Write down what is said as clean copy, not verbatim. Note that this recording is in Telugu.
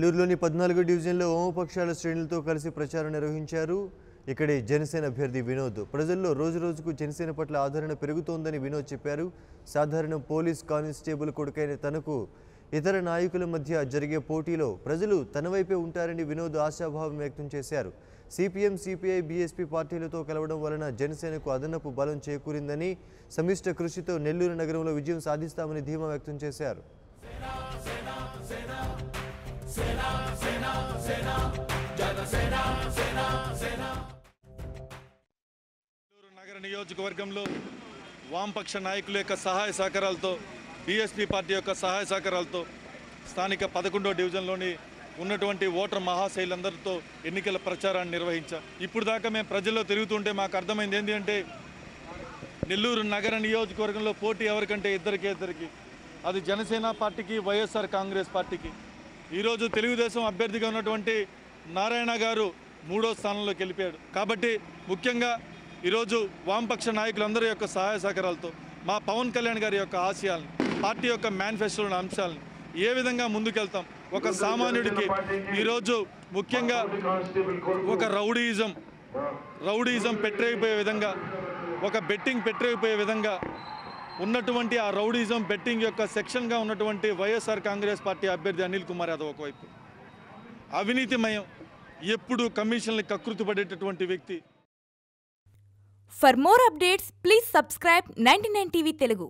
నెల్లూరులోని 14వ డివిజన్లో వామపక్షాల శ్రేణులతో కలిసి ప్రచారం నిర్వహించారు. ఇక్కడి జనసేన అభ్యర్థి వినోద్ ప్రజల్లో రోజురోజుకు జనసేన పట్ల ఆదరణ పెరుగుతోందని వినోద్ చెప్పారు. సాధారణ పోలీస్ కానిస్టేబుల్ కొడుకైన తనకు ఇతర నాయకుల మధ్య జరిగే పోటీలో ప్రజలు తన వైపే ఉంటారని వినోద్ ఆశాభావం వ్యక్తం చేశారు. సిపిఎం, సిపిఐ, బీఎస్పీ పార్టీలతో కలవడం వలన జనసేనకు అదనపు బలం చేకూరిందని, సమిష్ట కృషితో నెల్లూరు నగరంలో విజయం సాధిస్తామని ధీమా వ్యక్తం చేశారు. నగర నియోజకవర్గంలో వామపక్ష నాయకుల యొక్క సహాయ సహకారాలతో, బీఎస్పీ పార్టీ యొక్క సహాయ సహకారాలతో స్థానిక 11వ డివిజన్లోని ఉన్నటువంటి ఓటర్ మహాశైలందరితో ఎన్నికల ప్రచారాన్ని నిర్వహించాం. ఇప్పుడు దాకా మేము ప్రజల్లో తిరుగుతుంటే మాకు అర్థమైంది ఏంటి అంటే, నెల్లూరు నగర నియోజకవర్గంలో పోటీ ఎవరికంటే ఇద్దరికి, అది జనసేన పార్టీకి, వైఎస్ఆర్ కాంగ్రెస్ పార్టీకి. ఈరోజు తెలుగుదేశం అభ్యర్థిగా ఉన్నటువంటి నారాయణ గారు 3వ స్థానంలోకి వెళ్ళిపోయాడు. కాబట్టి ముఖ్యంగా ఈరోజు వామపక్ష నాయకులందరి యొక్క సహాయ సహకారాలతో మా పవన్ కళ్యాణ్ గారి యొక్క ఆశయాలను, పార్టీ యొక్క మేనిఫెస్టోలోని అంశాలను ఏ విధంగా ముందుకెళ్తాం, ఒక సామాన్యుడికి ఈరోజు ముఖ్యంగా ఒక రౌడీయిజం పెట్టేగిపోయే విధంగా, ఒక బెట్టింగ్ పెట్టేగిపోయే విధంగా ఉన్నటువంటి ఆ రౌడీయిజం బెట్టింగ్ యొక్క సెక్షన్గా ఉన్నటువంటి వైఎస్ఆర్ కాంగ్రెస్ పార్టీ అభ్యర్థి అనిల్ కుమార్ యాదవ్ ఒకవైపు, అవినీతిమయం, ఎప్పుడు కమిషన్లు కకృతిపడేటటువంటి వ్యక్తి. For more updates, please subscribe 99 TV Telugu.